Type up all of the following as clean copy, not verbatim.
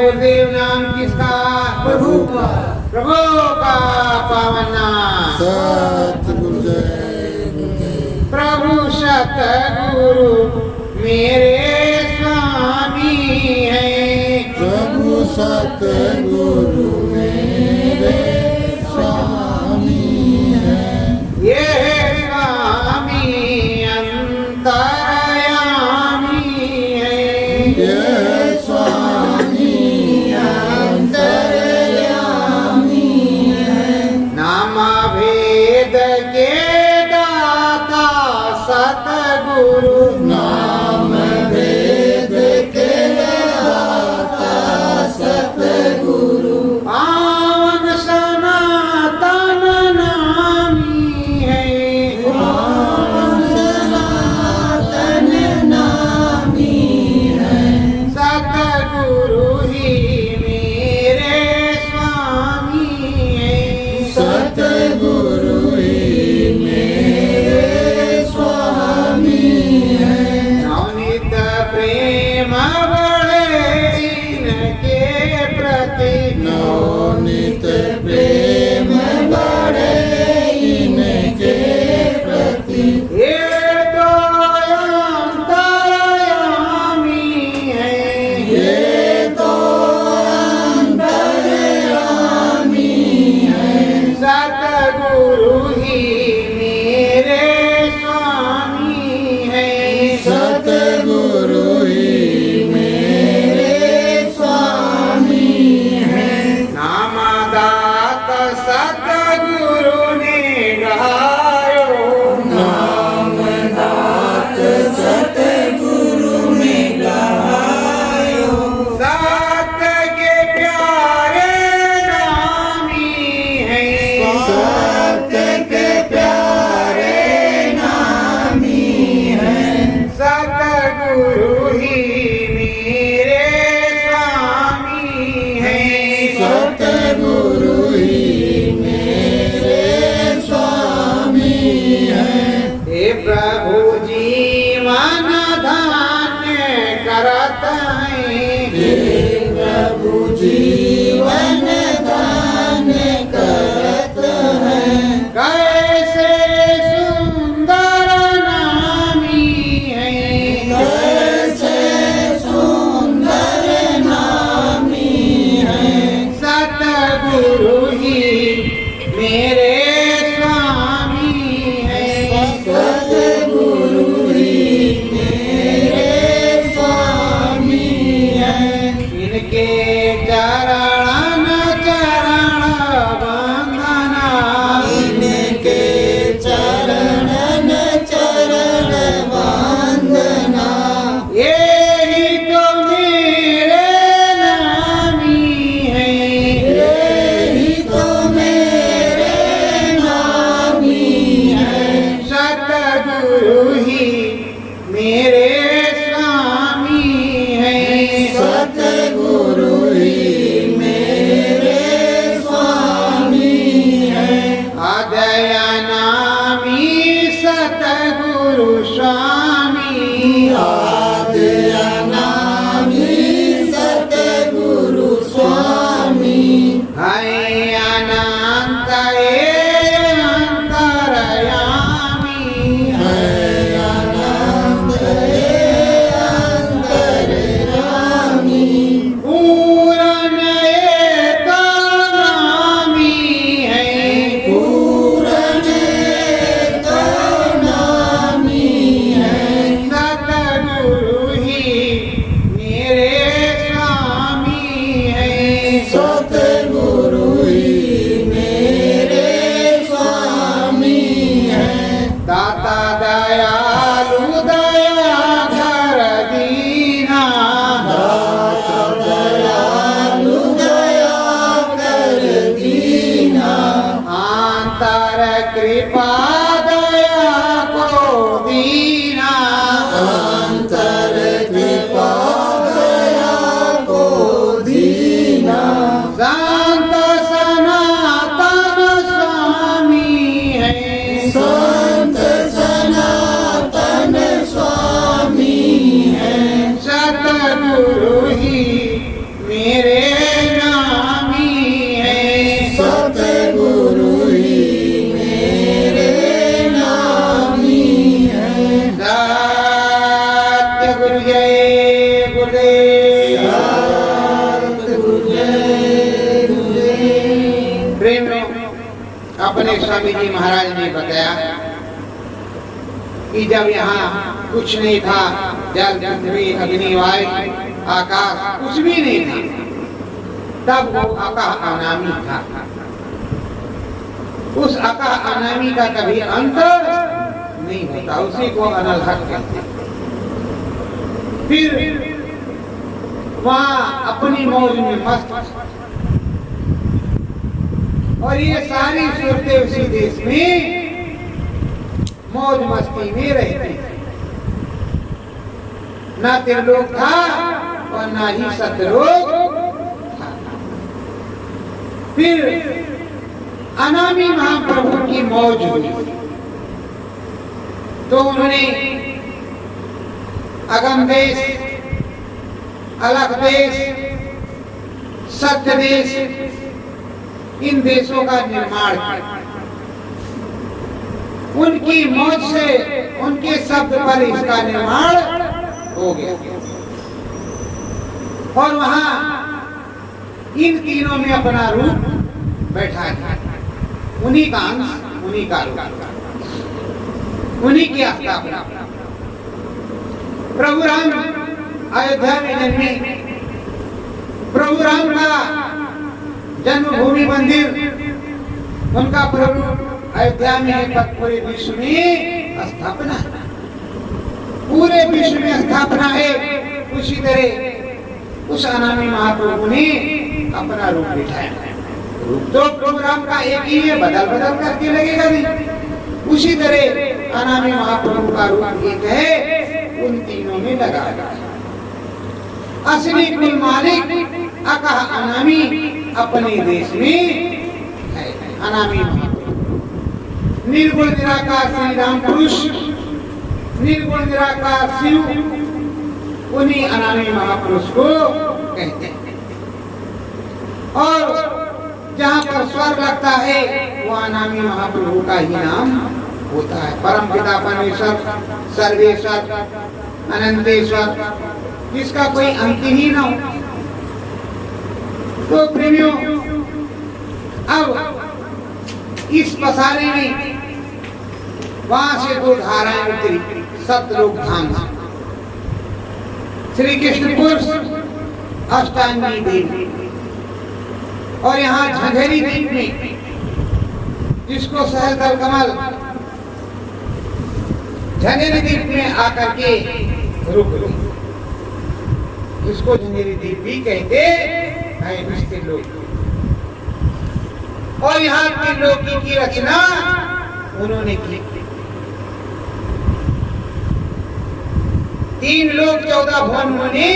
गुरुदेव नाम किसका? प्रभु का। प्रभु का पावन नाम। सतगुरु जय गुरुदेव। प्रभु सतगुरु मेरे स्वामी है। प्रभु सतगुरु मेरे स्वामी है। ये स्वामी अंतर्यामी है। ये स्वामी अंतर्यामी है। नाम भेद के दाता सतगुरु। नाम वेद के दाता सतगुरु। पावन सनातन नामी है। पावन सनातन नामी है। सतगुरु ही मेरे स्वामी है। सतगुरु ही मेरे स्वामी है। नवनीत प्रेम बढ़े इनके प्रति। नवनीत प्रेम बढ़े इनके प्रति। ये तो अंतर्यामी है। ये तो अंतर्यामी है। सतगुरु ही मेरे स्वामी है। सतगुरु ही मेरे स्वामी है। नामदात सतगुरु ने गायो। नाम दात सतगुरु ने गायो। सत्य के प्यारे नामी है। सत्य के प्यारे नामी है। सतगुरु ही मेरे स्वामी है। सतगुरु ही मेरे स्वामी है। हे प्रभु जीवन धान्य करत है। हे प्रभु जीवन दान करत है। कैसे सुंदर नामी है। कैसे सुंदर नामी है। सतगुरु ही मेरे स्वामी है। सतगुरु अपने स्वामी जी महाराज ने बताया कि जब यहाँ कुछ नहीं था, जल पृथ्वी अग्नि वायु आकाश कुछ भी नहीं था, तब वो अकाह अनामी था। उस अकाह अनामी का कभी अंत नहीं होता, उसी को अनलहक कहते हैं। फिर वहाँ अपनी मौज में मस्त, और ये सारी सूरतें उसी देश में मौज मस्ती में रहती है। ना त्रिलोक था और ना ही सतलोक था। फिर अनामी महाप्रभु की मौज हुई तो उन्होंने अगम देश, अलग देश, सत्य देश, इन देशों का निर्माण किया। उनकी मौज से, उनके शब्द पर इसका निर्माण हो गया और वहां इन तीनों में अपना रूप बैठा है। उन्हीं का अंश, उन्हीं का रूप, उन्हीं की स्थापना। प्रभु राम अयोध्या में जन्मे। प्रभु राम का जन्मभूमि मंदिर, उनका प्रभु अयोध्या में है, पूरे विश्व में स्थापना, पूरे विश्व में स्थापना है। उसी तरह उस अनामी महाप्रभु ने अपना रूप बिठाया। रूप तो प्रभु राम का एक ही है, बदल बदल करके लगेगा नहीं। उसी तरह अनामी महाप्रभु का रूप एक है, उन तीनों में लगा है। असली कुल मालिक अकाह अनामी अपने देश में है। अनामी महाप्रभु निर्गुण निराकार श्री राम पुरुष, निर्गुण निराकार शिव, उन्हीं अनामी महापुरुष को कहते हैं। और जहाँ पर स्वर्ग लगता है वो अनामी महाप्रभु का ही नाम होता है। परम पिता परमेश्वर, सर्वेश्वर, अनंतेश्वर, जिसका कोई अंत ही ना हो। तो प्रेमियों, अब इस पसारे में वहां से दो धाराएं उतरी सतलोक धाम से। श्री कृष्णपुर अष्टांगी देवी और यहाँ झंझरी द्वीप में, जिसको सहस्त्र कमल झंझरी द्वीप में आकर के रुक गई। इसको झंझरी द्वीप भी कहते हैं इसके लोग। और यहाँ के लोकी की रचना उन्होंने की। 3 लोक 14 भुवन ने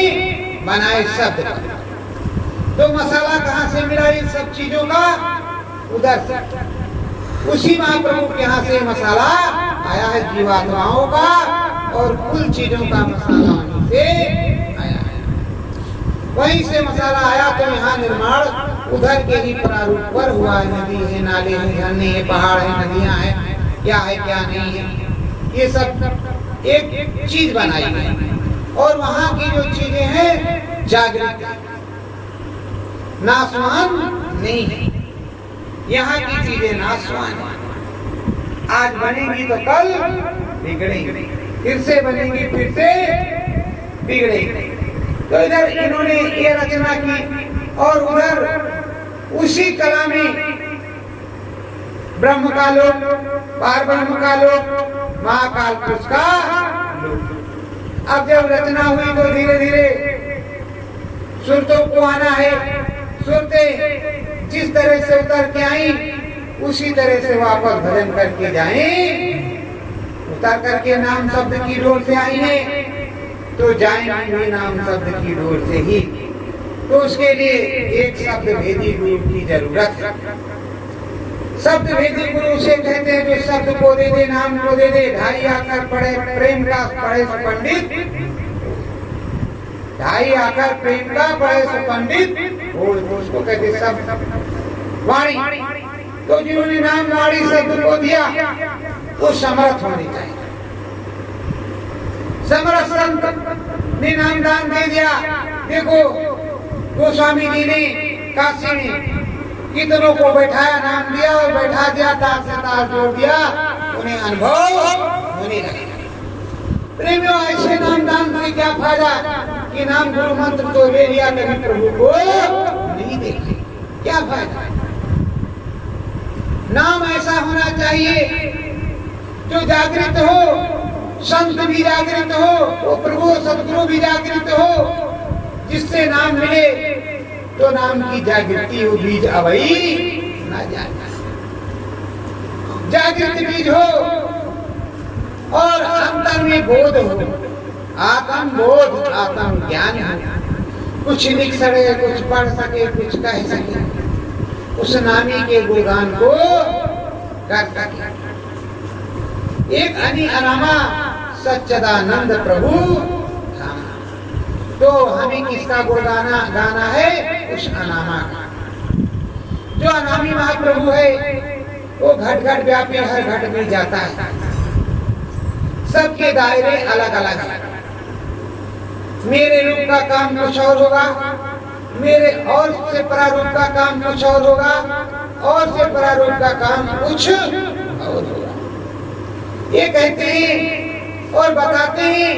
बनाए शब्द। तो मसाला कहाँ से मिला इन सब चीजों का? उधर से, उसी महाप्रभु के यहाँ से मसाला आया है जीवात्माओं का, और कुल चीजों का मसाला वहीं से आया है। वहीं से मसाला आया तो यहाँ निर्माण उधर के ही प्रारूप पर हुआ है। नदी है, नाले हैं, झरने हैं, पहाड़ है, नदियां हैं, क्या है क्या नहीं है, ये सब एक चीज बनाई है। और वहाँ की जो चीजें हैं जागृत है, नाशवान नहीं है। यहाँ की चीजें नाशवान है। आज बनेगी तो कल बिगड़ेगी, फिर से बनेगी फिर से बिगड़ेगी। तो इधर इन्होंने ये रचना की और उधर उसी कला में ब्रह्म का लोक, पार ब्रह्म का लोक, महाकाल पुरुष का लोक। अब जब रचना हुई तो धीरे धीरे सुरतों को आना है। सुरतें जिस तरह से उतर के आई उसी तरह से वापस भजन करके जाएं। उतर करके नाम शब्द की डोर से आई है तो जाएंगे नाम शब्द की डोर से ही। तो उसके लिए एक शब्द भेदी गुरु की जरूरत है। शब्द भेदी गुरु उसे कहते हैं जो शब्द को दे दे, नाम को दे दे, ढाई आकर पढ़े प्रेम का पढ़े सुपंडित, ढाई आकर प्रेम का पढ़े सुपंडित, उसको कहते शब्द वाणी। तो जिन्होंने नाम वाणी शब्द को दिया वो समर्थ होनी चाहिए। समर्थ संत ने नाम दान दे दिया। देखो गोस्वामी जी ने काशी में कितनों को बैठाया, नाम दिया और बैठा दिया, तार से तार जोड़ दिया, उन्हें अनुभव होने लगे। प्रेमियों, ऐसे नाम दान से क्या फायदा कि नाम गुरु मंत्र तो ले लिया, कभी प्रभु को नहीं देखा, क्या फायदा। नाम ऐसा होना चाहिए जो जागृत हो, संत भी जागृत हो, वो प्रभु सदगुरु भी जागृत हो, जिससे नाम मिले तो नाम की जागृति हो, बीज अवई ना जाए। जागृत बीज हो और अंतर में बोध हो, आत्म बोध, आत्म ज्ञान हो, कुछ लिख सके, कुछ पढ़ सके, कुछ कह सके, उस नामी के गुणगान को कर सके। एक अनि अनामा सच्चिदानंद प्रभु धाम। तो हमें किसका गुणगाना गाना है? उस अनामा का। जो अनामी महाप्रभु है वो घट घट व्यापी, हर घट में जाता है। सबके दायरे अलग अलग हैं। मेरे रूप का काम कुछ और होगा, मेरे और से प्रारूप का काम कुछ और होगा, और से प्रारूप का काम कुछ और होगा। ये कहते हैं और बताते हैं,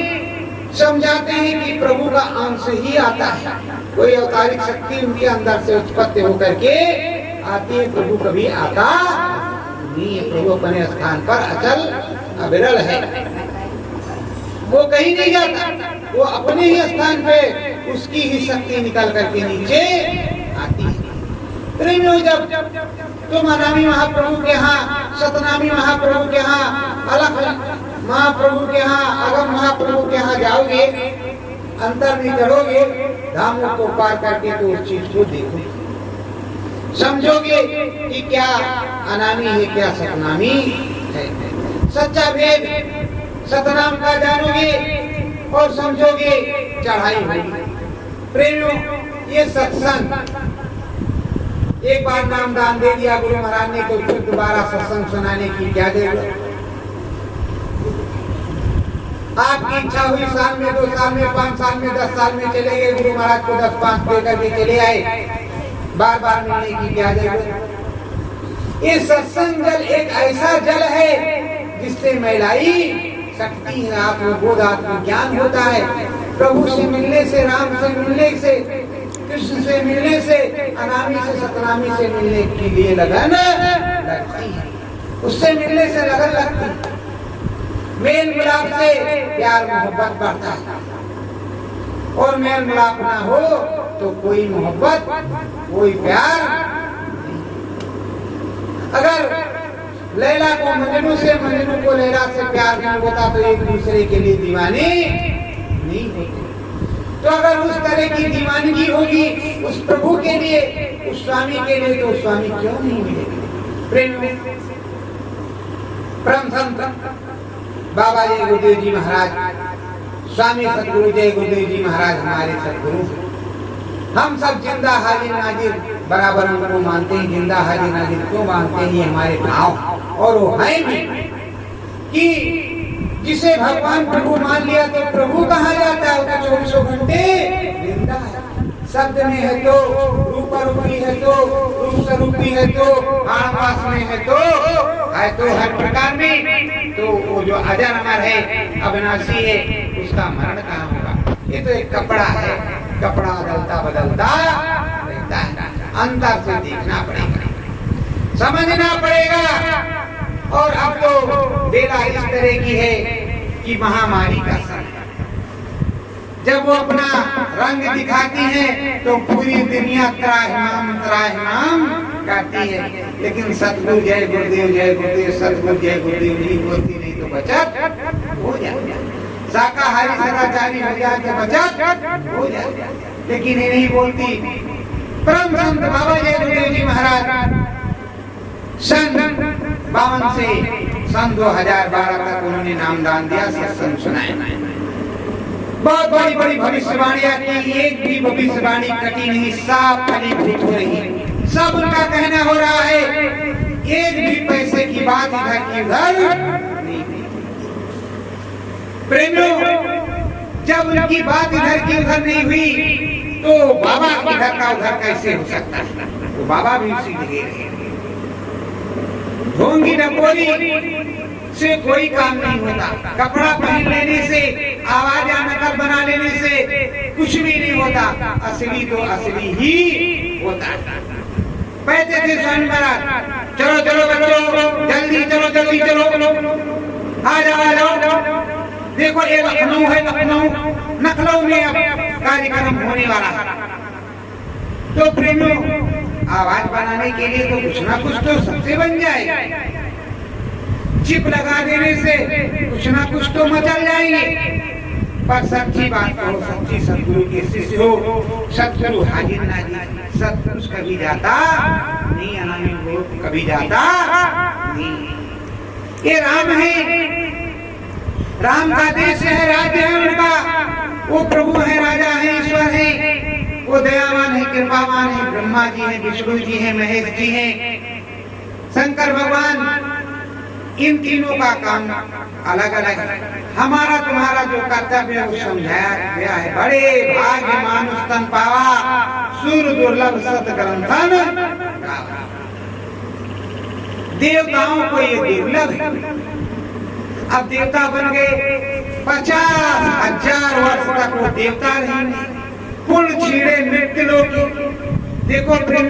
समझाते हैं कि प्रभु का अंश ही आता है। कोई अवतारिक शक्ति उनके अंदर से उत्पत्ति होकर के आती है, प्रभु कभी आता नहीं है। प्रभु अपने स्थान पर अचल अविरल है, वो कहीं नहीं जाता, वो अपने ही स्थान पे उसकी ही शक्ति निकल करके नीचे आती है। प्रेमियों, जब तुम अनामी महाप्रभु के यहाँ, सतनामी महाप्रभु के यहाँ, अलख महाप्रभु के यहाँ, अगम महाप्रभु के यहाँ जाओगे, अंतर में चढ़ोगे, धामों को पार करके तो उस चीज को देखोगे, समझोगे कि क्या अनामी है, क्या सतनामी है। सच्चा भेद सतनाम का जानोगे और समझोगे, चढ़ाई होगी। प्रेमियों, ये सत्संग, एक बार नाम दान दे दिया गुरु महाराज ने, तो फिर दोबारा सत्संग सुनाने की क्या जरूरत। आपकी इच्छा हुई, साल में, 2 साल में, 5 साल में, 10 साल में चले गए, गुरु महाराज को 10-5 दे करके चले आए, बार बार मिलने की क्या जरूरत। ये सत्संग जल एक ऐसा जल है जिससे महिलाई शक्ति है, आत्मबोध, आत्मज्ञान होता है। प्रभु से मिलने से, राम से मिलने से, कृष्ण से मिलने से, अनामी से, सतनामी से मिलने के लिए लगन लगती है, उससे मिलने से लगन लगती है। मेल मिलाप से प्यार मोहब्बत बढ़ता है, और मेल मिलाप ना हो तो कोई मोहब्बत, कोई प्यार नहीं। अगर लैला को मजनू से, मजनू को लैला से प्यार नहीं होता तो एक दूसरे के लिए दीवाने नहीं होते। तो अगर उस तरह की दीवानगी होगी उस प्रभु के लिए, उस स्वामी के लिए, तो स्वामी क्यों नहीं मिलेगी। प्रेम में परम संत बाबा जय गुरुदेव जी महाराज, स्वामी सदगुरु जय गुरुदेव जी महाराज हमारे सदगुरु। हम सब जिंदा हाजिर नाजिर बराबर उनको मानते हैं। जिंदा हाजिर नाजिर क्यों मानते हैं? ये हमारे भाव और वो है भी कि जिसे भगवान प्रभु मान लिया तो प्रभु कहाँ जाता है? वो तो 24 घंटे जिंदा है। शब्द में है तो, रूप रूपी है तो, रूप स्वरूपी है तो, आवास में है तो हर प्रकार में। तो वो जो अजर अमर है, अविनाशी है, उसका मरण कहाँ होगा? ये तो एक कपड़ा है, कपड़ा बदलता बदलता रहता है। अंदर से देखना पड़ेगा, समझना पड़ेगा। और अब तो बेला इस तरह की है कि महामारी का समय, जब वो अपना रंग दिखाती है तो पूरी दुनिया त्राहिमाम करती है। लेकिन सतगुरु जय गुरुदेव, जय गुरुदेव, सतगुरु जय गुरुदेव नहीं बोलती, नहीं तो बचत हो जाए। शाकाहारी सदाचारी हो जाए तो बचत हो जाए, लेकिन ये नहीं बोलती। परम संत बाबा जय गुरुदेव जी महाराज सन 52 से सन 2012 तक उन्होंने नामदान दिया, सत्संग सुनाए। बहुत बड़ी बड़ी भविष्यवाणियां की, एक भी भविष्यवाणी कटी नहीं, साफ फलीभूत हो रही। सब उनका कहना हो रहा है, एक भी पैसे की बात इधर की उधर नहीं। प्रेमियों, जब उनकी बात इधर की उधर नहीं हुई तो बाबा इधर का उधर कैसे हो सकता है? तो बाबा भी उसी जगह रहे। ढोंगी डपोरी से कोई काम नहीं होता, कपड़ा पहन लेने से, आवाज या नकल बना लेने से कुछ भी नहीं होता। असली तो असली ही होता। कहते थे स्वामी महाराज, चलो चलो बच्चों, जल्दी चलो जल्दी चलो, आ जाओ। देखो ये लखनऊ है, लखनऊ में अब कार्यक्रम होने वाला है। तो प्रेमियों, आवाज बनाने के लिए तो कुछ ना कुछ तो सबसे बन जाए। चिप लगा देने से कुछ ना कुछ तो मचल जाएंगे। पर सच्ची बात कहो, सच्ची सतगुरु के शिष्य हो, सतगुरु हाजिर नाजिर, सतपुरुष कभी जाता नहीं, अनामी लोग कभी जाता नहीं। ये राम है, राम का देश है, राज्य है उनका। वो प्रभु है, राजा है, ईश्वर है, वो दयावान है, कृपावान है। ब्रह्मा जी हैं, विष्णु जी हैं, महेश जी हैं, शंकर भगवान। इन तीनों का काम अलग अलग है। हमारा तुम्हारा जो कर्तव्य है वो समझाया गया है। बड़े भाग्य मानुष तन पावा, सुर दुर्लभ सत ग्रंथन। देवताओं को ये दुर्लभ है। अब देवता बन गए, 50,000 वर्ष तक वो देवता रहे। कुल छीड़े मृत्यु लोग। देखो प्रेम,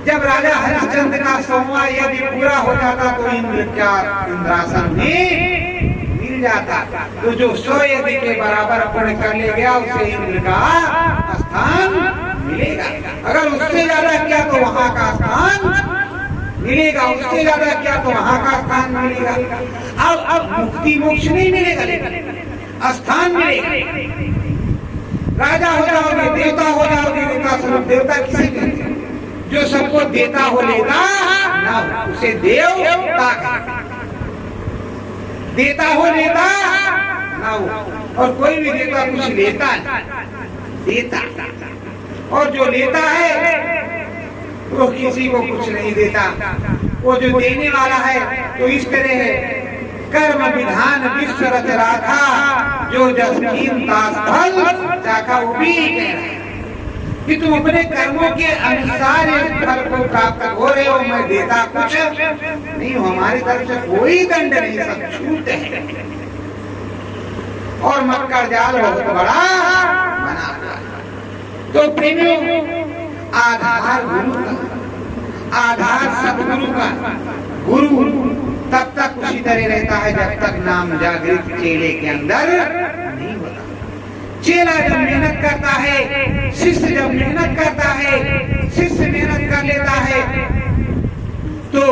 जब राजा हरिश्चंद्र का 100वां यदि पूरा हो जाता तो इंद्र क्या इंद्रासन में मिल जाता। तो जो 100 यदि के बराबर अपने कर ले गया, उसे इंद्र का स्थान मिलेगा। अगर उससे ज्यादा किया तो वहां का स्थान मिलेगा, उससे ज्यादा किया तो वहां का स्थान मिलेगा। अब मुक्ति मोक्ष नहीं मिलेगा, लेकिन स्थान मिलेगा। राजा हो जाओगे, देवता हो जाओगे। देवता स्वरूप, देवता किसे कहते हैं? जो सबको देता हो लेता ना हो, उसे देवता कहते हैं। देता हो लेता ना हो, और कोई भी देवता कुछ लेता नहीं, देता। और जो लेता है वो किसी को कुछ नहीं देता। वो जो देने वाला है तो इस तरह है, कर्म विधान विश्व रच राखा, जो जस कीमता फल चाखा। वो भी कह रहे हैं कि तुम अपने कर्मों के अनुसार इस फल को प्राप्त हो रहे हो। मैं देता कुछ नहीं हूँ, हमारी तरफ से कोई दंड नहीं, सब छूट है। और मक्कर जाल बहुत बड़ा बना। तो प्रेमियों, आधार गुरु का, आधार सतगुरु का। गुरु तब तक उसी तरह रहता है जब तक नाम जागृत चेले के अंदर नहीं होता। चेला जब मेहनत करता है, शिष्य जब मेहनत करता है, शिष्य मेहनत कर लेता है तो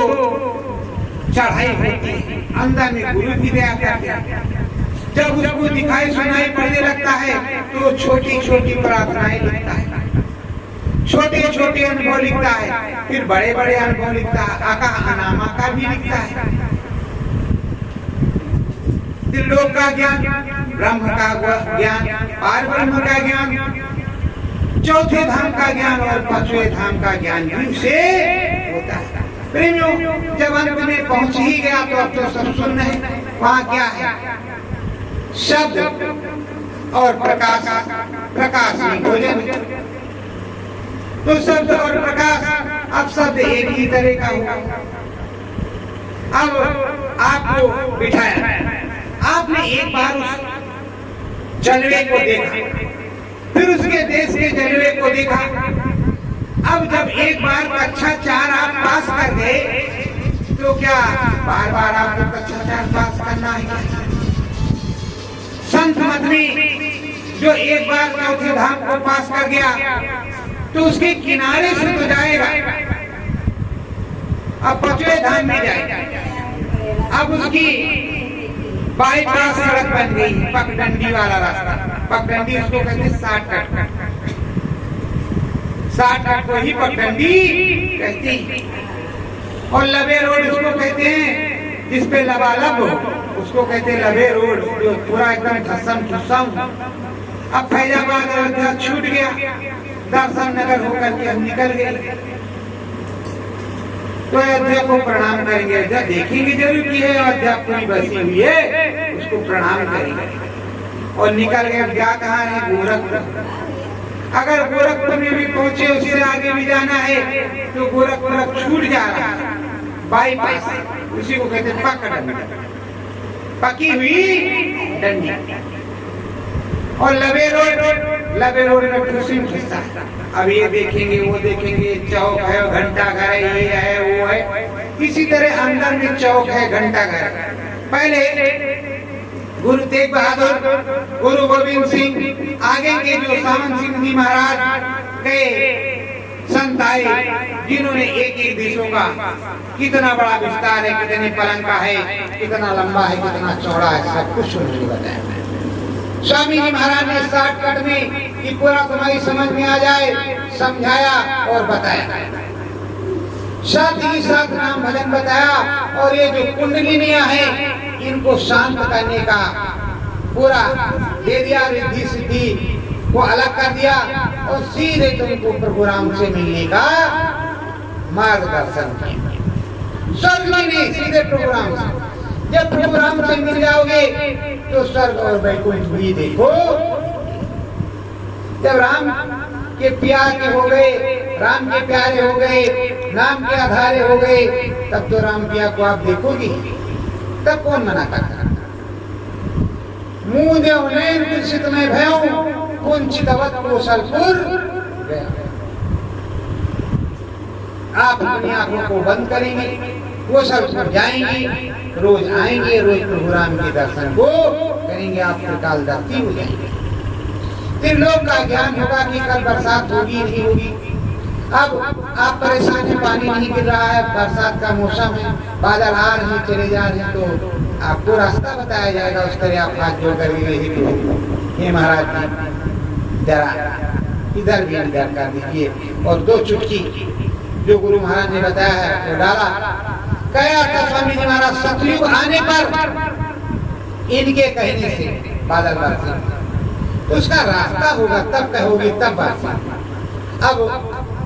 चढ़ाई होती है, अंदर में गुरु की दया करते हैं। जब उसको दिखाई सुनाई पड़ने लगता है तो छोटी छोटी प्रार्थनाएं लिखता है, छोटे छोटे अनुभव लिखता है, फिर बड़े बड़े अनुभव लिखता है। आका अनामा का भी लिखता है। त्रिलोक का ज्ञान, ब्रह्म का ज्ञान, पार ब्रह्म का ज्ञान, चौथे धाम का ज्ञान और पांचवें धाम का ज्ञान भी उसे होता है। प्रेमियों, जब अंत में पहुंच ही गया तो अब तो सब सुन है। वहाँ क्या है? शब्द और प्रकाश, प्रकाश में भोजन। तो शब्द और प्रकाश, अब शब्द एक ही तरह का हुआ। अब आपको बिठाया, आपने एक बार उस जलवे को देखा, फिर उसके देश के जलवे को देखा। अब जब एक बार कक्षा 4 आप पास कर गए तो क्या बार बार आपको कक्षा 4 पास करना है? संत मदनी जो एक बार चौथे धाम को पास कर गया तो उसके किनारे से तो जाएगा, अब 5वें धाम में जाएगा। अब उसकी बाईपास सड़क बन गई, पगडंडी वाला रास्ता। पगडंडी उसको कहते हैं शॉर्टकट, शॉर्टकट को ही पगडंडी कहते हैं। और लबे रोड उसको कहते हैं जिसपे लबालब हो, उसको कहते हैं लबे रोड, जो पूरा एकदम धसम धुसम। अब फैजाबाद अयोध्या छूट गया, दर्शन नगर होकर के हम निकल गए। तो अयोध्या को प्रणाम करेंगे, अयोध्या देखेंगे जरूर की है, अयोध्या पूरी बसी हुई है, उसको प्रणाम करेंगे और निकल गए। क्या कहाँ है? गोरखपुर। अगर गोरखपुर में भी पहुंचे, उससे आगे भी जाना है तो गोरखपुर छूट जा रहा है बाईपास, उसी को कहते हैं पक्का डंडी, पकी हुई डंडी। और लबे रोड में टूरिज्म हिस्सा, अब ये देखेंगे वो देखेंगे, चौक है, घंटा घर है, ये है वो है। इसी तरह अंदर में चौक है, घंटा घर। पहले गुरु तेग बहादुर, गुरु गोविंद सिंह, आगे के जो सामंत सिंह जी महाराज के संत आए, जिन्होंने एक एक देशों का कितना बड़ा विस्तार है, कितने पलंग का है, कितना लंबा है, कितना चौड़ा है, सब कुछ उन्होंने बताया। स्वामी जी महाराज ने शॉर्टकट में कि पूरा तुम्हारी समझ में आ जाए समझाया और बताया। साथ ही साथ नाम भजन बताया, और ये जो कुंडलिनियां हैं इनको शांत करने का पूरा दे दिया, रिद्धि सिद्धि को अलग कर दिया, और सीधे तुमको प्रभु राम से मिलने का मार्गदर्शन किया। स्वर्ग में नहीं, सीधे प्रभु राम से। जब प्रभु राम से मिल जाओगे तो स्वर्ग और वैकुंठ भी देखो। जब राम के प्यारे हो गए, राम के प्यारे हो गए, नाम के आधारे हो गए, तब तो राम प्रिया को आप देखोगी, तब कौन मना करता। मुंह देव नैन कृषित में भयऊ, कुंचितवत कौशलपुर गया। आप अपनी आंखों को बंद करेंगे, कौशलपुर जाएंगे, रोज आएंगे, रोज प्रभु राम के दर्शन को करेंगे, आप त्रिकालदर्शी हो जाएंगे। फिर लोग का ज्ञान होगा कि कल बरसात होगी नहीं होगी। अब आप परेशान हैं, पानी नहीं गिर रहा है, बरसात का मौसम है, बादल आ रहे हैं, चले जा रहे हैं, तो आपको रास्ता बताया जाएगा। उस तरह आप हाथ जोड़ कर हे महाराज जी जरा इधर भी इधर कर दीजिए, और 2 चुटकी जो गुरु महाराज ने बताया है वो डाला। कहा था स्वामी जी महाराज, सतयुग आने पर इनके कहने से बादल बरसे, तो उसका रास्ता होगा, तब कहोगे तब बरसा। अब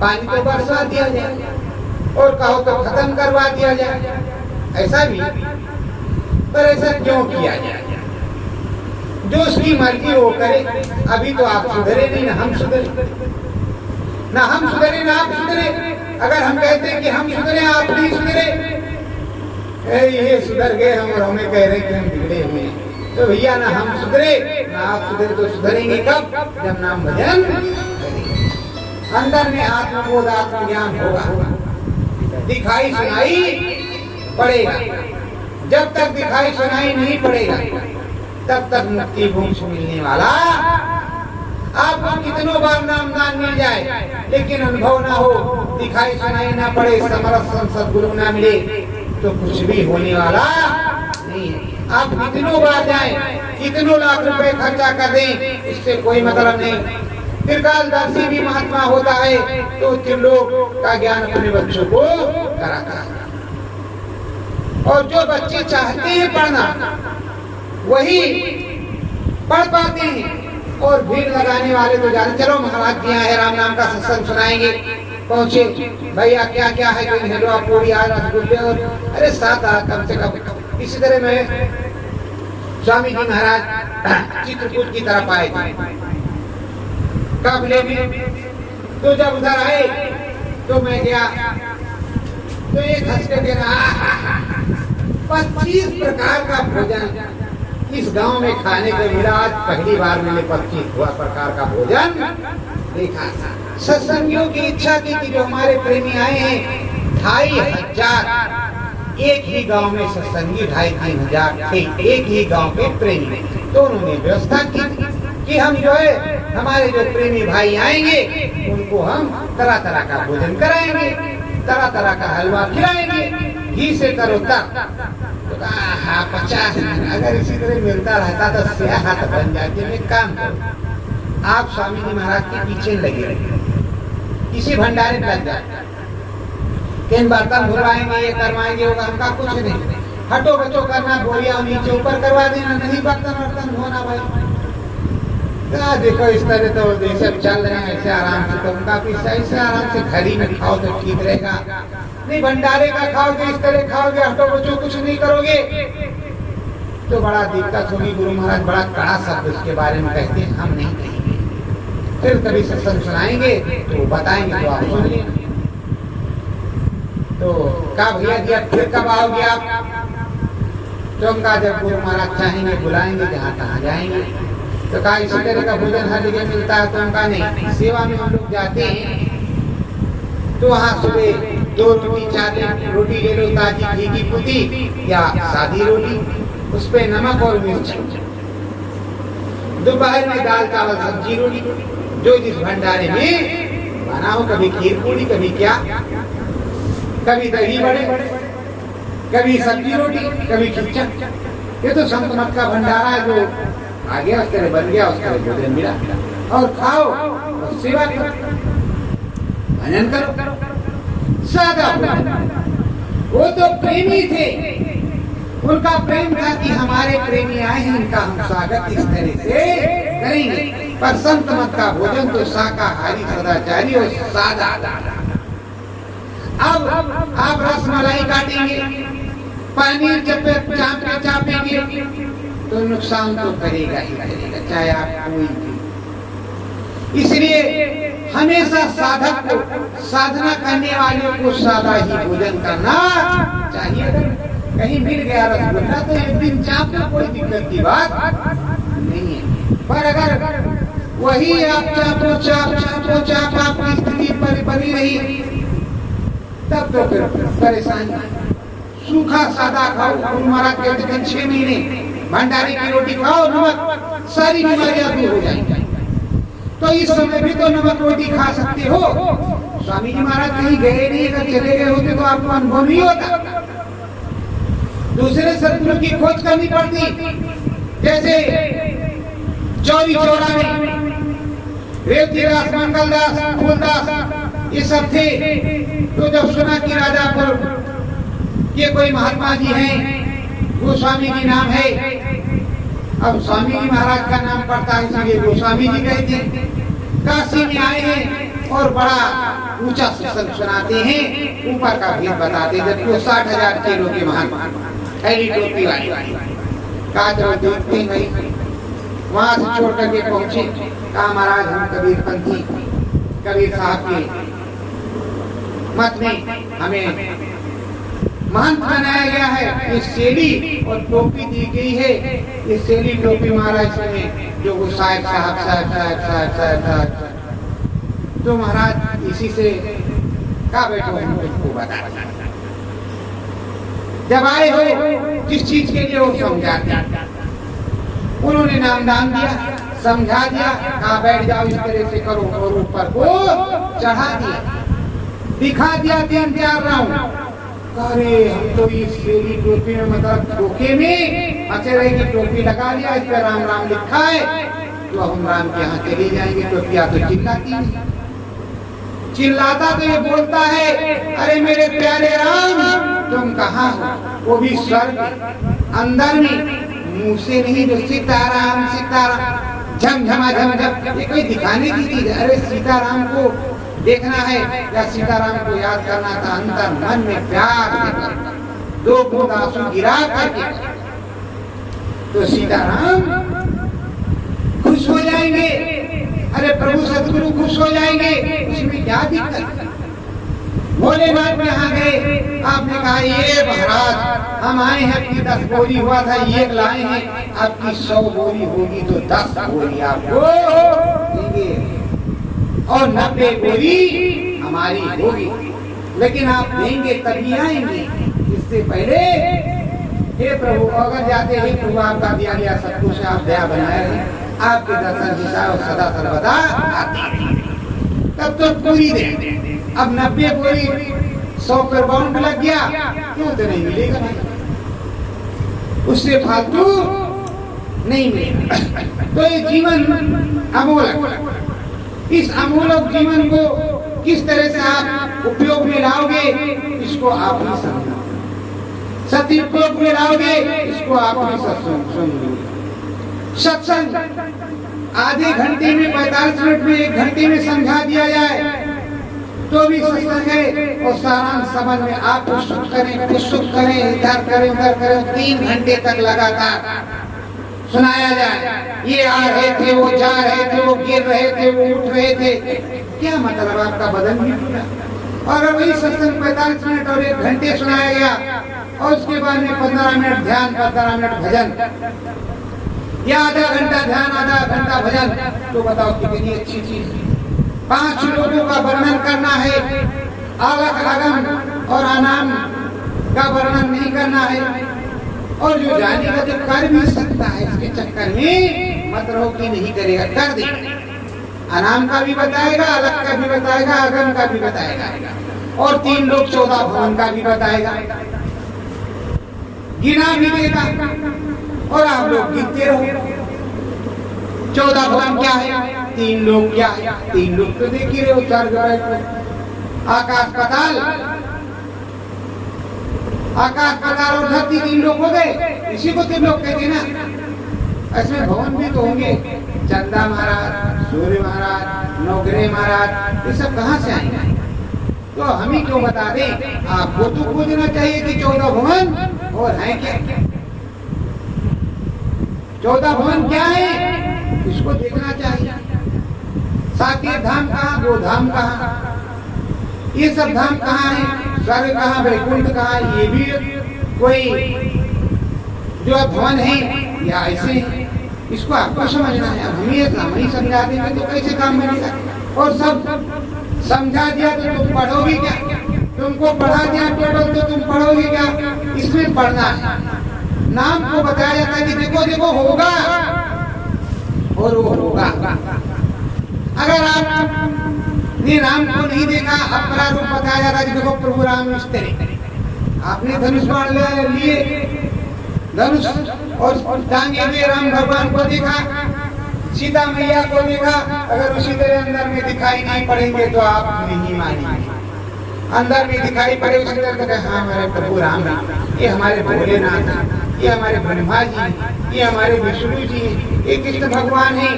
पानी तो बरसा दिया जाए, और कहो तो खत्म करवा दिया जाए, ऐसा भी। पर ऐसा क्यों किया जाए? जो उसकी मर्जी वो करे। अभी तो आप सुधरे नहीं, ना हम सुधरे, ना हम सुधरे ना आप सुधरे। अगर हम कहते हैं कि हम सुधरे आप नहीं सुधरे, ये सुधर गए हम, और हमें कह रहे कि हम बिगड़े हुए हैं, तो भैया ना हम सुधरे ना आप सुधरे, तो सुधरेंगे कब? जब नाम भजन करेंगे, अंदर में आत्मबोध आत्मज्ञान होगा, दिखाई सुनाई पड़ेगा। जब तक दिखाई सुनाई नहीं पड़ेगा तब तक मुक्ति मोक्ष मिलने वाला। आपको कितनों बार नाम दान मिल जाए, लेकिन अनुभव ना हो, दिखाई सुनाई ना पड़े, समरस सद्गुरु ना मिले, तो कुछ भी होने वाला नहीं है। आप कितनों बार जाएं, कितनों लाख रुपए खर्चा कर दें, इससे कोई मतलब नहीं। त्रिकालदर्शी भी महात्मा होता है तो त्रिलोक का ज्ञान अपने बच्चों को कराता है। और जो बच्चे चाहते हैं पढ़ना वही पढ़ पाते हैं, और भीड़ लगाने वाले तो जाने। चलो महाराज जी आए, राम नाम का सत्संग सुनाएंगे, पहुंचे, भैया क्या क्या है, कोई हलवा पूरी आ रसगुल्ले, और अरे 7 कम से कम। इसी तरह में स्वामी जी महाराज चित्रकूट की तरफ आए थे काफिले में, तो जब उधर आए तो मैं गया, तो एक हंस के रहा, 25 प्रकार का भोजन इस गांव में खाने को मिला। आज पहली बार मैंने 25 प्रकार का भोजन देखा। सत्संगियों की इच्छा थी कि जो हमारे प्रेमी आए हैं 2500 एक ही गांव में सत्संगी 2500-3 हजार थे, एक ही गांव के प्रेमी। तो उन्होंने व्यवस्था की कि हम जो है हमारे जो प्रेमी भाई आएंगे उनको हम तरह तरह का भोजन कराएंगे, तरह तरह का हलवा खिलाएंगे, घी से करो तर। तो 50 अगर इसी तरह मिलता रहता तो सियाहत बन जाती। मैं काम करो, आप स्वामी जी महाराज के पीछे लगे रहिए, किसी भंडारे लग जाए, किन बर्तन भुलवाएंगे, ये करवाएंगे, होगा हमका कुछ नहीं। हटो बचो करना, बोरिया नीचे ऊपर करवा देना, नहीं बर्तन वर्तन धोना भाई। देखो इस तरह तो जैसे चल रहे हैं ऐसे आराम से, तो उनका पैसा ऐसे आराम से घर ही में खाओ तो ठीक रहेगा। नहीं भंडारे का खाओगे, इस तरह खाओगे, हटो बचो कुछ नहीं करोगे तो बड़ा दिक्कत होगी। गुरु महाराज बड़ा कड़ा शब्द उसके बारे में कहते हैं, हम नहीं कहेंगे। तो फिर कभी सत्संग सुनाएंगे तो बताएंगे तो आप सुन लेना। तो कहा भैया जी अब फिर कब आओगे आप? तो उनका जब गुरु महाराज चाहेंगे बुलाएंगे जहाँ तहाँ जाएंगे। तो कहा इसी तरह का भोजन हर जगह मिलता है? तो उनका नहीं, सेवा में हम लोग जाते हैं तो वहाँ सुबह 2 रोटी 4 रोटी ले लो ताजी घी की पुती या सादी रोटी, उस पे नमक और मिर्च। दोपहर में दाल चावल सब्जी रोटी, जो जिस भंडारे में बना हो, कभी खीर पूरी, कभी क्या, कभी दही बड़े, कभी सब्जी रोटी, कभी खिचड़ा। ये तो संत मत का भंडारा है, जो आ गया उस तरह बन गया, उस तरह भोजन मिला। और खाओ और सेवा करो, भजन करो, सादा भोजन। वो तो प्रेमी थे, उनका प्रेम था कि हमारे प्रेमी आए हैं, इनका हम स्वागत इस तरह से करेंगे। पर संत मत का भोजन तो शाकाहारी, सदाचारी और सादा। अब आप रसमलाई काटेंगे, पनीर चापेंगे तो नुकसान तो करेगा ही करेगा, चाहे आप कोई भी। इसलिए हमेशा साधक को, साधना करने वाले को सादा ही भोजन करना चाहिए। कहीं मिल गया रसगुल्ला तो एक दिन चाप लो, कोई दिक्कत की बात नहीं है। पर अगर वही आप चापो चाप आपकी स्थिति पर बनी रही तब तो फिर परेशानी। सूखा सादा खाओ, गुरु महाराज कहते हैं 6 महीने भंडारे की रोटी खाओ, नमक, सारी बीमारियां दूर हो जाएंगी। तो इस समय भी तो नमक रोटी खा सकते हो। स्वामी जी महाराज कहीं गए नहीं, अगर चले गए होते तो आपको अनुभव नहीं होता। दूसरे सदगुरु की खोज करनी पड़ती। जैसे चौरी चौरा में रेवतीदास, मंगलदास, फूलदास ये सब थे। तो जब सुना कि राजापुर ये कोई महात्मा जी हैं, गोस्वामी जी नाम है, अब स्वामी जी महाराज का नाम पड़ता है इसलिए गोस्वामी जी कहते हैं। काशी में आए हैं और बड़ा ऊंचा सत्संग सुनाते हैं, ऊपर का भेद बताते हैं। जबकि वो 60,000 किलो के महात्मा, ऐली टोपी वाली, काजल देखते नहीं। वहां से छोड़ करके पहुंचे, कहा महाराज हम कबीर पंथी, कबीर साहब के मत में हमें महंत बनाया गया है। ये सेली और टोपी दी गई है, ये सेली टोपी महाराज में जो वो साहब तो महाराज इसी से का बैठो हम तुमको बता। जब आए हो जिस चीज के लिए वो समझाते, उन्होंने नाम दान दिया, समझा दिया, कहा बैठ जाओ इस तरह से करो, और ऊपर को चढ़ा दिया, दिखा दिया 3-4 राउंड। अरे हम तो इस सेली टोपी में, मतलब धोखे में अचेरे की टोपी लगा लिया, इस पर राम राम लिखा है, तो हम राम के यहाँ चले जाएंगे। टोपिया तो चिल्लाती है, चिल्लाता तो ये बोलता है अरे मेरे प्यारे राम तुम कहाँ हो? वो भी स्वर्ग अंदर में, मुंह से नहीं, जो सीताराम सीताराम झमझमा झमझम, ये कोई दिखाने की चीज। अरे सीताराम को देखना है या सीताराम को याद करना था, अंतर मन में प्यार देकर 2 बूंद आंसू गिरा करके, तो सीताराम खुश हो जाएंगे। अरे प्रभु सतगुरु खुश हो जाएंगे, उसमें क्या दिक्कत? भोलेनाथ में यहाँ गए, आपने कहा ये महाराज हम आए हैं, आपकी 10 बोरी हुआ था, ये लाए हैं, आपकी 100 बोरी होगी तो 10 बोरी आपको देंगे और 90 बोरी हमारी होगी, लेकिन आप देंगे तभी आएंगे, इससे पहले हे प्रभु अगर जाते हैं प्रभु आपका दिया गया सब कुछ आप दया बनाए हैं, आपके दर्शन हिसाब सदा सर्वदा आते, तब तो पूरी दे। अब 90 बोरी 100 पर बाउंड लग गया क्यों तो नहीं मिलेगा, उससे फालतू नहीं मिलेगा। तो ये जीवन अमूल्य, इस अमूल्य जीवन को किस तरह से आप उपयोग में लाओगे इसको आप ही समझो, सत्य उपयोग में लाओगे इसको आप ही समझो। सत्संग आधे घंटे में 45 मिनट में 1 घंटे में समझा दिया जाए तो भी सत्संग है, और सारांश समझ में आप उत्सुक करें, इधर करें उधर करें 3 घंटे तक लगातार, सुनाया जाए। ये आ रहे थे, वो जा रहे थे, वो गिर रहे थे, वो उठ रहे थे, क्या मतलब? आपका बदन भी टूटा। और अगर वही सत्संग 45 मिनट और 1 घंटे सुनाया गया और उसके बाद में 15 मिनट ध्यान, 15 मिनट भजन, या आधा घंटा ध्यान, आधा घंटा भजन, तो बताओ कितनी अच्छी चीज है। 5 लोगों का वर्णन करना है, आगम आगम और अनाम का वर्णन नहीं करना है। और जो जानेगा तो कर भी सकता है, इसके चक्कर में मत रहो कि नहीं करेगा, कर दे। अनाम का भी बताएगा, अलग का भी बताएगा, आगम का भी बताएगा, और 3 लोग 14 भवन का भी बताएगा, गिना भी देगा। और आप लोग गिनते रहो 14 भवन क्या है, 3 लोग क्या है। 3 लोग तो देख ही रहे हो, स्वर्ग आकाश पाताल, आकाश पाताल और धरती 3 लोग हो गए। इसी को 3 लोग कहते हैं ना। इसमें भवन भी तो होंगे, चंदा महाराज, सूर्य महाराज, नौग्रह महाराज, ये सब कहाँ से आएंगे? तो हम ही क्यों बता दें? आपको तो खोजना चाहिए कि 14 भवन और हैं क्या? 14 भवन क्या है, इसको देखना चाहिए। साकेत धाम कहाँ, गोधाम कहाँ, ये सब धाम कहाँ है, स्वर्ग कहाँ, वैकुंठ कहाँ, ये भी कोई जो भवन है या ऐसे है, इसको आपको समझना है। हम ही समझा देंगे तो कैसे काम बनेगा? और सब समझा दिया तो तुम पढ़ोगे क्या? तुमको पढ़ा दिया टेबल तो तुम पढ़ोगे क्या? इसमें पढ़ना है। नाम को बताया जाता है कि देखो देखो होगा और वो होगा। अगर आपने राम को नहीं देखा, अपना रूप बताया जाता है कि देखो प्रभु राम इस तरह। आपने धनुष बाण लिए, धनुष और टांगे हुए राम भगवान को देखा, सीता मैया को देखा। अगर उसी तरह अंदर में दिखाई नहीं पड़ेंगे तो आप नहीं मानेंगे। अंदर में दिखाई पड़े उसी तरह तो हाँ हमारे प्रभु राम, ये हमारे भोलेनाथ, ये हमारे ब्रह्मा जी, ये हमारे विष्णु जी, ये कृष्ण भगवान है,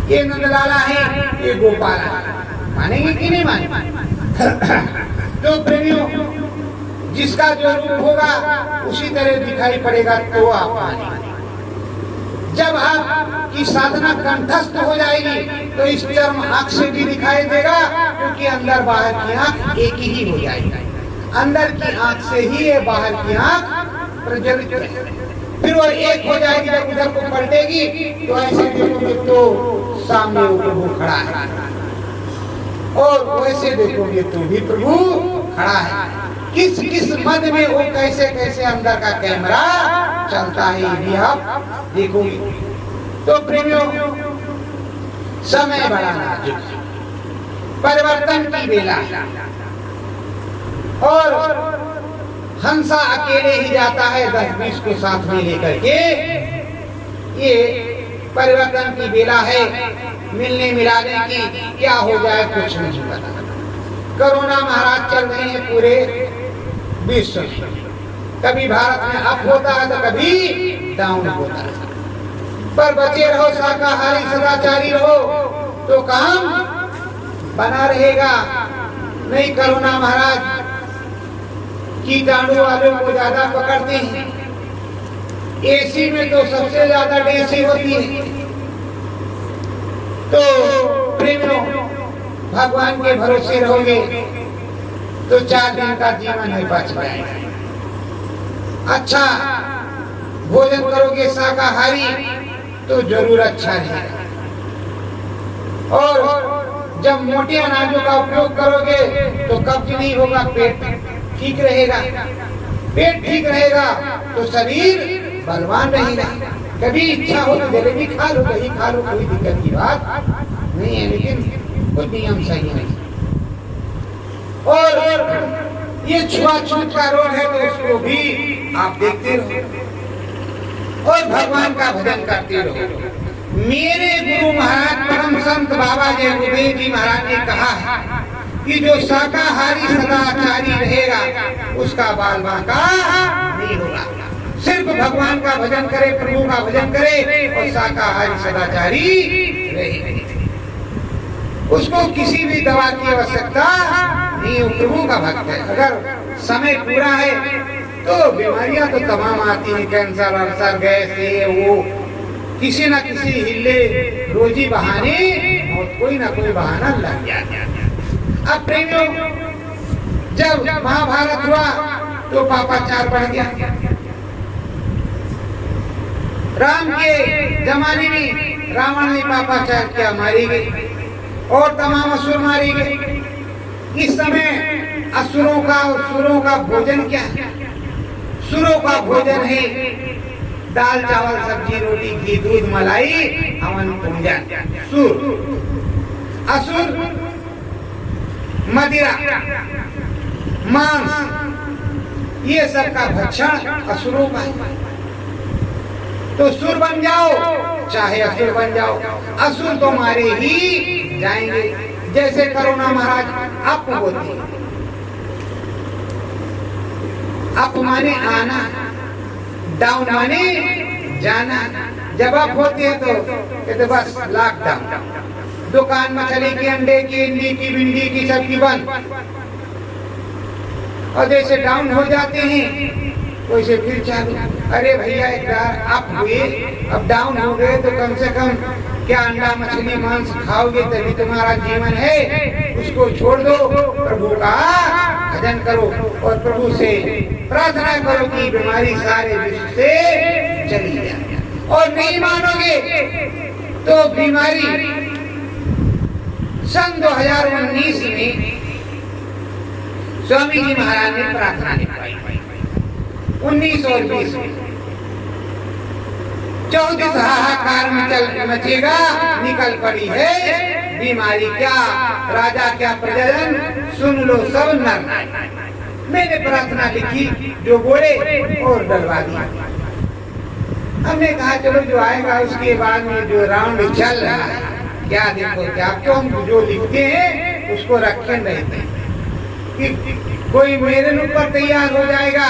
ये नंदलाला है, ये गोपाल है। मानेंगे कि नहीं मानेंगे? तो प्रेमियों, जिसका जो रूप होगा उसी तरह दिखाई पड़ेगा तो आप मानेंगे। जब आपकी साधना कंठस्थ हो जाएगी तो इस चर्म आंख से भी दिखाई देगा, क्योंकि अंदर बाहर की आंख एक ही हो जाएगी। अंदर की आंख से ही ये बाहर की आंख प्रज्वलित है। फिर वो एक हो जाएगी। जब उधर को पलटेगी तो ऐसे देखोगे तो सामने वो प्रभु खड़ा है, और वैसे देखोगे तो भी प्रभु खड़ा है। किस किस मद में वो कैसे कैसे अंदर का कैमरा चलता है, ये भी आप देखोगे। तो प्रेमियों, समय बड़ा नाजुक है, परिवर्तन की बेला है, और हंसा अकेले ही जाता है 10-20 को साथ में लेकर के। ये परिवर्तन की बेला है, मिलने मिलाने की। क्या हो जाए कुछ नहीं पता। कोरोना महाराज चल रहे हैं पूरे विश्व में, कभी भारत में अप होता है तो कभी डाउन होता है। पर बचे रहो, शाकाहारी सदाचारी रहो तो काम बना रहेगा। नहीं कोरोना महाराज कीटाणु वालों को ज्यादा पकड़ते हैं। एसी में तो सबसे ज्यादा डेसी होती है। तो प्रेमियों, भगवान के भरोसे रहोगे तो 4 दिन का जीवन है बच जाएगा। अच्छा भोजन करोगे शाकाहारी तो जरूर अच्छा रहेगा। और जब मोटे अनाजों का उपयोग करोगे तो कब्ज नहीं होगा, पेट ठीक रहेगा। पेट ठीक रहेगा तो शरीर बलवान रहेगा। कभी इच्छा हो तो जलेबी खा लो, दही खा लो, कोई दिक्कत की बात नहीं है, लेकिन कुछ नियम सही है। और ये छुआछूत का रोग है तो उसको भी आप देखते रहो और भगवान का भजन करते रहो। मेरे गुरु महाराज परम संत बाबा जय गुरुदेव जी महाराज ने कहा है कि जो शाकाहारी सदाचारी रहेगा उसका बाल बांका नहीं होगा। सिर्फ भगवान का भजन करे, प्रभु का भजन करे और शाकाहारी सदाचारी रहे, उसको किसी भी दवा की आवश्यकता नहीं। वो प्रभु का भक्त है। अगर समय पूरा है तो बीमारियां तो तमाम आती हैं, कैंसर, अल्सर, गैस, ये वो किसी न किसी हिले रोजी बहाने और कोई ना कोई बहाना लग गया। अब प्रेमियों, जब महाभारत हुआ तो पापाचार बढ़ गया। राम के जमाने में रावण ने पापाचार किया, मारी गई और तमाम असुर मारी गए। इस समय असुरों का और सुरों का भोजन क्या है? सुरों का भोजन है दाल चावल सब्जी रोटी घी दूध मलाई हवन पूजन। सुर, असुर मदिरा मांस, ये सब का भक्षण असुरों का है। तो सुर बन जाओ चाहे असुर बन जाओ, असुर तो मारे ही जाएंगे। जैसे करुणा महाराज अप होती है, अप माने आना, डाउन माने जाना। जब अप होती है तो कहते बस लॉकडाउन, दुकान मछली की अंडे की इंडी की भिंडी की सबकी बंद। और जैसे डाउन हो जाते हैं वैसे फिर चालू। अरे भैया एक बार अप हुए अब डाउन हो गए तो कम से कम क्या अंडा मछली मांस खाओगे तभी तुम्हारा जीवन है। उसको छोड़ दो, प्रभु का भजन करो और प्रभु से प्रार्थना करो कि बीमारी सारे विश्व से चली जाए। और नहीं मानोगे तो बीमारी सन 2019 में स्वामी जी महाराज ने प्रार्थना निभाई। 19 और 20 में 34 हाहाकार में मचेगा, निकल पड़ी है बीमारी। क्या राजा क्या प्रजन, सुन लो सब नर। मैंने प्रार्थना लिखी, जो बोले और डलवा दिया। हमने कहा चलो जो आएगा उसके बाद में जो राउंड चल रहा है क्या देखो क्या, क्यों हम जो लिखते हैं उसको रखे रहते हैं कि कोई मेरे ऊपर तैयार हो जाएगा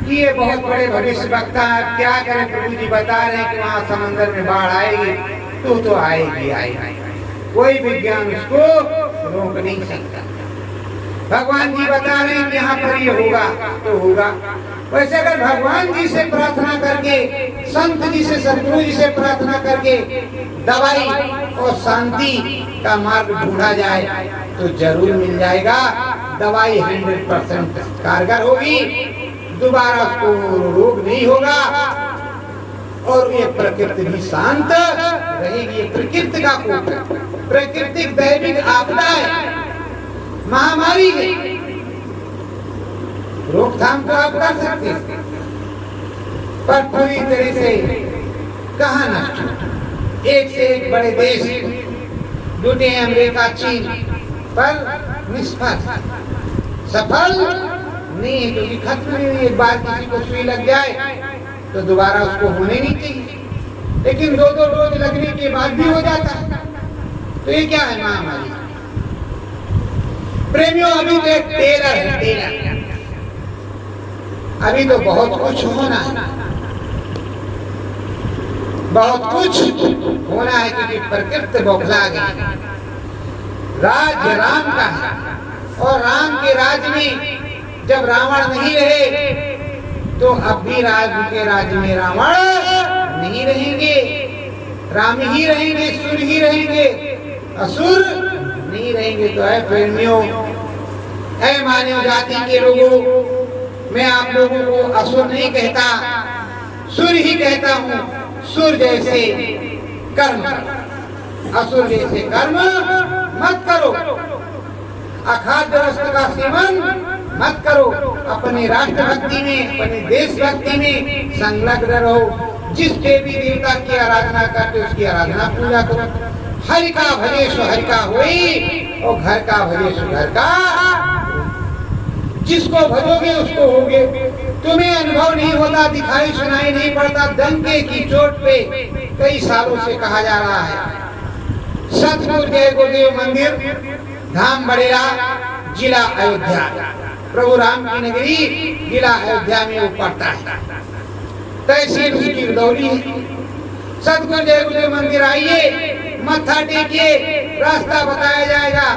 कि ये बहुत बड़े भविष्य वक्ता है। क्या करें, प्रभु जी बता रहे हैं कि वहाँ समंदर में बाढ़ आएगी तो आएगी आएगी, कोई विज्ञान उसको रोक नहीं सकता। भगवान जी बता रहे हैं कि यहाँ पर ये होगा तो होगा। वैसे अगर भगवान जी से प्रार्थना करके, संत जी से, सतगुरु जी से प्रार्थना करके दवाई और शांति का मार्ग ढूंढा जाए तो जरूर मिल जाएगा। दवाई 100% कारगर होगी, दोबारा उसको रोग नहीं होगा और ये प्रकृति भी शांत रहेगी। ये प्रकृति का कोप है, प्राकृतिक दैविक आपदा है, महामारी है। रोकथाम तो आप कर सकते हैं पर पूरी तरह से कहाँ नष्ट। एक से एक बड़े देश जुटे, अमेरिका चीन, पर निष्फल, सफल नहीं है क्योंकि खत्म नहीं हुई। एक बार किसी को सुई लग जाए तो दोबारा उसको होने नहीं चाहिए, लेकिन 2-2 डोज लगने के बाद भी हो जाता है। तो ये क्या है, महामारी। प्रेमियों अभी तो एक टेलर है, टेलर। अभी तो बहुत कुछ होना है, बहुत कुछ होना है क्योंकि प्रकृति बौखला गई। राज्य राम का है और राम के राज्य में जब रावण नहीं रहे तो अब भी राम के राज्य में रावण नहीं रहेंगे, राम ही रहेंगे, सुर ही रहेंगे, असुर नहीं रहेंगे। तो है प्रेमियों, है मानव जाति के लोगों, मैं आप लोगों को असुर नहीं कहता, सुर ही कहता हूँ। सुर जैसे कर्म, असुर जैसे कर्म मत करो। अखाद्य वस्तु का सेवन मत करो। अपने राष्ट्र भक्ति में, अपने देश भक्ति में संलग्न रहो। जिस देवी देवता की आराधना करते उसकी आराधना पूजा करो। हरि का भजेशु हरि का होई और घर का भजेशु घर का। जिसको भजोगे उसको होगे। तुम्हें अनुभव नहीं होता, दिखाई सुनाई नहीं पड़ता, डंके की चोट पे कई सालों से कहा जा रहा है। सतगुरु जय गुरुदेव मंदिर, धाम बड़ेरा, जिला अयोध्या, प्रभु राम की नगरी जिला अयोध्या में वो पड़ता है। तहसील उसकी गदौली है। सतगुरु जय गुरुदेव मंदिर आइए, मत्था टेकिए, रास्ता बताया जाएगा,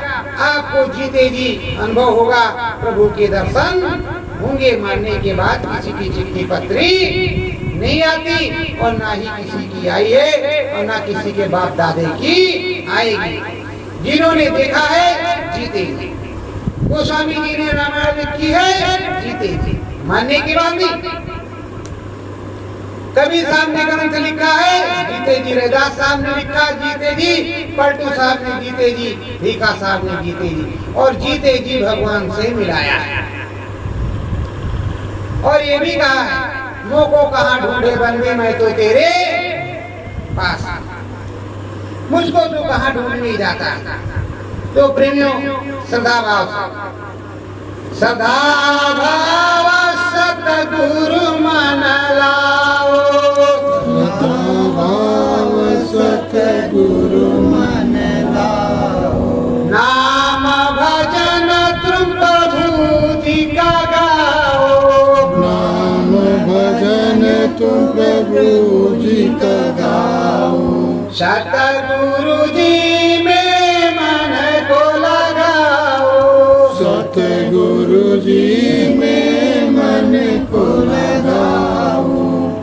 आपको जीते जी अनुभव होगा। प्रभु के दर्शन होंगे, मरने के बाद किसी की चिट्ठी पत्री नहीं आती और ना ही किसी की आई है और ना किसी के बाप दादे की आएगी। जिन्होंने देखा है जीते जी। गोस्वामी जी ने रामायण लिखी है जीते जी, मानने की बात नहीं। कबीर साहब ने ग्रंथ लिखा है जीते जी, रैदास साहब ने लिखा जीते जी, पलटू साहब ने जीते जी, भीखा साहब ने जीते जी, और जीते जी भगवान से मिलाया है। और ये भी कहा है मोह को कहाँ ढूंढे बंदे, मैं तो तेरे पास, मुझको तो कहाँ ढूंढ नहीं जाता। तो प्रेमियों सदा भाव सतगुरु मन लाओ, सतगुरु मन लाओ, नाम भजन तुम प्रभु जी का गाओ, नाम भजन तुम प्रभु जी का गाओ, सतगुरु जी में मन को लगाओ, सतगुरु जी में मन को लगाओ,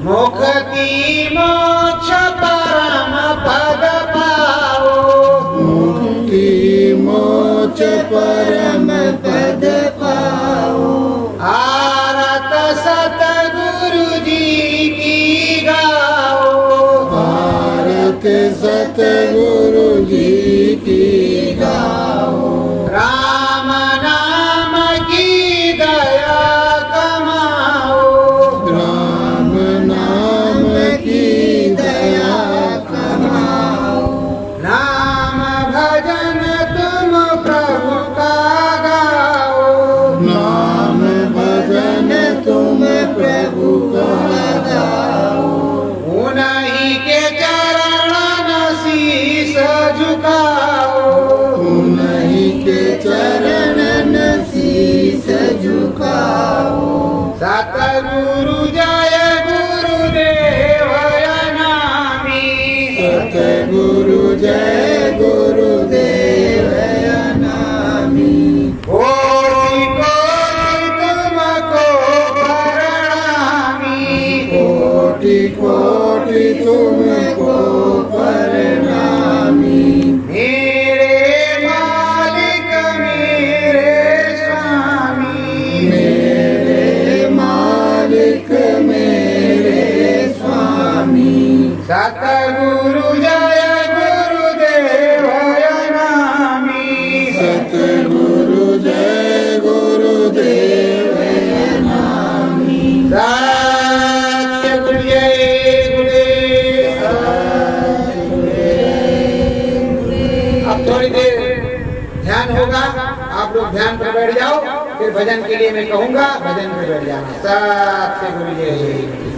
मुक्ति मोक्ष परम पद पाओ, मुक्ति मोक्ष परम पद पाओ, आरत सतगुरु जी की गाओ, भारत सतगुरु जी की गाओ, राम नाम की दया कमाओ, राम नाम की दया कमाओ, नाम भजन तुम प्रभु का गाओ, नाम भजन तुम प्रभु का गाओ, उन्हीं के चरण शीस झुकाओ, उन्हीं के चरण शीस झुकाओ, सतगुरु जय गुरुदेव नामी, सतगुरु जय गुरुदेव नामी, कोटि कोटि तुमको प्रणामी, कोटि कोटि तुमको प्रणामी, मेरे मालिक मेरे स्वामी, मेरे मालिक मेरे स्वामी, सतगुरु जय गुरुदेव नामी, सतगुरु जय गुरुदेव नामी, सत्य गुरु जय गुरुदेव। अब थोड़ी देर ध्यान होगा, आप लोग ध्यान पर बैठ जाओ, फिर भजन के लिए मैं कहूँगा, भजन पर बैठ जाना। सत्य गुरु जय।